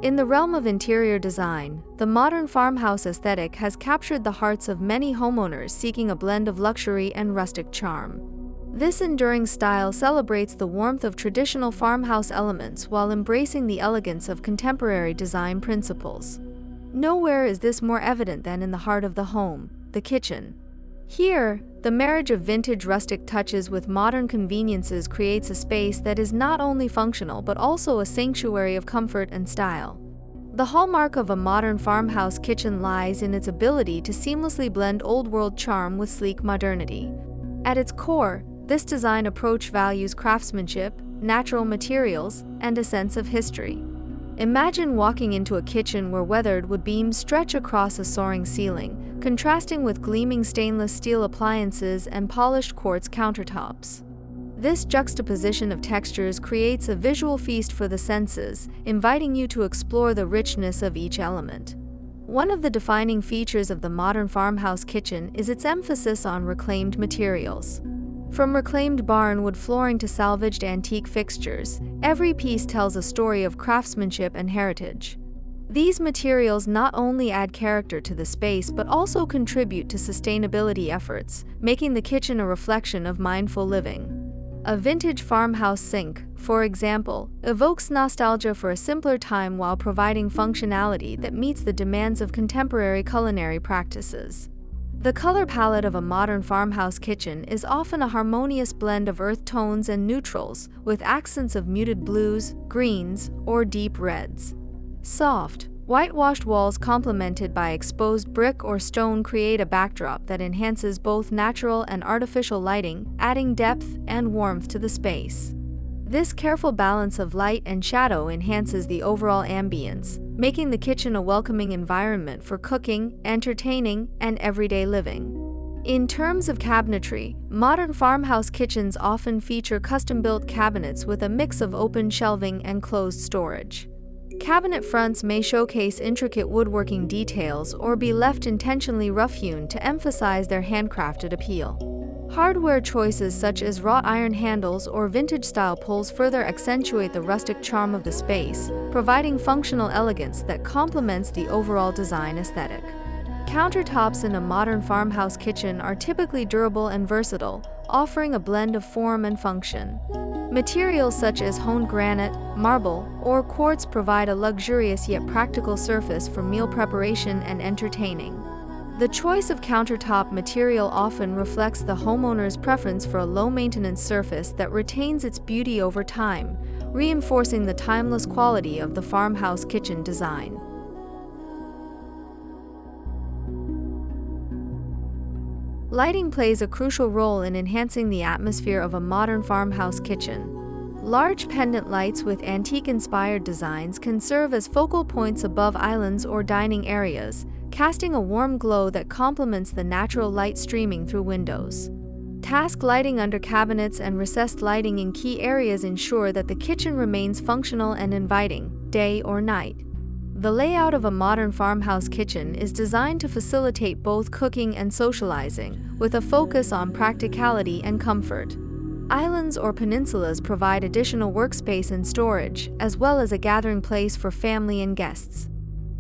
In the realm of interior design, the modern farmhouse aesthetic has captured the hearts of many homeowners seeking a blend of luxury and rustic charm. This enduring style celebrates the warmth of traditional farmhouse elements while embracing the elegance of contemporary design principles. Nowhere is this more evident than in the heart of the home, the kitchen. Here, the marriage of vintage rustic touches with modern conveniences creates a space that is not only functional but also a sanctuary of comfort and style. The hallmark of a modern farmhouse kitchen lies in its ability to seamlessly blend old-world charm with sleek modernity. At its core, this design approach values craftsmanship, natural materials, and a sense of history. Imagine walking into a kitchen where weathered wood beams stretch across a soaring ceiling, contrasting with gleaming stainless steel appliances and polished quartz countertops. This juxtaposition of textures creates a visual feast for the senses, inviting you to explore the richness of each element. One of the defining features of the modern farmhouse kitchen is its emphasis on reclaimed materials. From reclaimed barnwood flooring to salvaged antique fixtures, every piece tells a story of craftsmanship and heritage. These materials not only add character to the space but also contribute to sustainability efforts, making the kitchen a reflection of mindful living. A vintage farmhouse sink, for example, evokes nostalgia for a simpler time while providing functionality that meets the demands of contemporary culinary practices. The color palette of a modern farmhouse kitchen is often a harmonious blend of earth tones and neutrals, with accents of muted blues, greens, or deep reds. Soft, whitewashed walls complemented by exposed brick or stone create a backdrop that enhances both natural and artificial lighting, adding depth and warmth to the space. This careful balance of light and shadow enhances the overall ambience, making the kitchen a welcoming environment for cooking, entertaining, and everyday living. In terms of cabinetry, modern farmhouse kitchens often feature custom-built cabinets with a mix of open shelving and closed storage. Cabinet fronts may showcase intricate woodworking details or be left intentionally rough-hewn to emphasize their handcrafted appeal. Hardware choices such as wrought iron handles or vintage-style pulls further accentuate the rustic charm of the space, providing functional elegance that complements the overall design aesthetic. Countertops in a modern farmhouse kitchen are typically durable and versatile, offering a blend of form and function. Materials such as honed granite, marble, or quartz provide a luxurious yet practical surface for meal preparation and entertaining. The choice of countertop material often reflects the homeowner's preference for a low-maintenance surface that retains its beauty over time, reinforcing the timeless quality of the farmhouse kitchen design. Lighting plays a crucial role in enhancing the atmosphere of a modern farmhouse kitchen. Large pendant lights with antique-inspired designs can serve as focal points above islands or dining areas, casting a warm glow that complements the natural light streaming through windows. Task lighting under cabinets and recessed lighting in key areas ensure that the kitchen remains functional and inviting, day or night. The layout of a modern farmhouse kitchen is designed to facilitate both cooking and socializing, with a focus on practicality and comfort. Islands or peninsulas provide additional workspace and storage, as well as a gathering place for family and guests.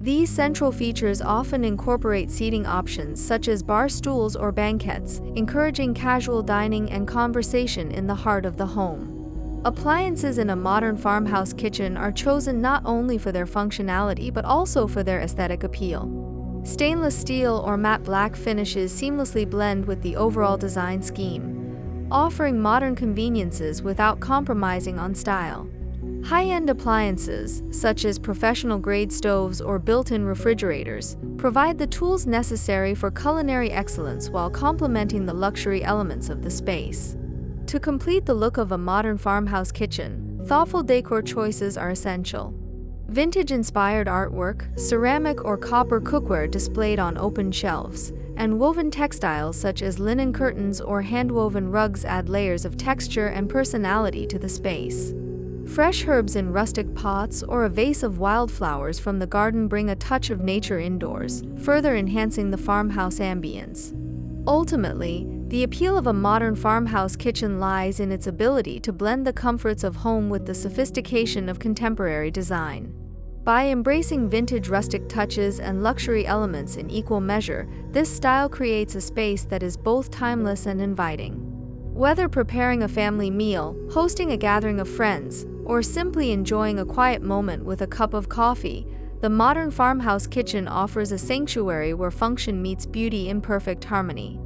These central features often incorporate seating options such as bar stools or banquettes, encouraging casual dining and conversation in the heart of the home. Appliances in a modern farmhouse kitchen are chosen not only for their functionality but also for their aesthetic appeal. Stainless steel or matte black finishes seamlessly blend with the overall design scheme, offering modern conveniences without compromising on style. High-end appliances, such as professional-grade stoves or built-in refrigerators, provide the tools necessary for culinary excellence while complementing the luxury elements of the space. To complete the look of a modern farmhouse kitchen, thoughtful decor choices are essential. Vintage-inspired artwork, ceramic or copper cookware displayed on open shelves, and woven textiles such as linen curtains or hand-woven rugs add layers of texture and personality to the space. Fresh herbs in rustic pots or a vase of wildflowers from the garden bring a touch of nature indoors, further enhancing the farmhouse ambience. Ultimately, the appeal of a modern farmhouse kitchen lies in its ability to blend the comforts of home with the sophistication of contemporary design. By embracing vintage rustic touches and luxury elements in equal measure, this style creates a space that is both timeless and inviting. Whether preparing a family meal, hosting a gathering of friends, or simply enjoying a quiet moment with a cup of coffee, the modern farmhouse kitchen offers a sanctuary where function meets beauty in perfect harmony.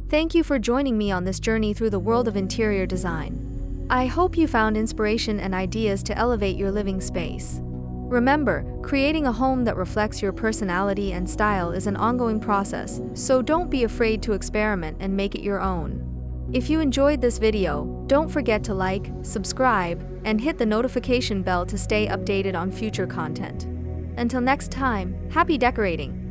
Thank you for joining me on this journey through the world of interior design. I hope you found inspiration and ideas to elevate your living space. Remember, creating a home that reflects your personality and style is an ongoing process, so don't be afraid to experiment and make it your own. If you enjoyed this video, don't forget to like, subscribe, and hit the notification bell to stay updated on future content. Until next time, happy decorating!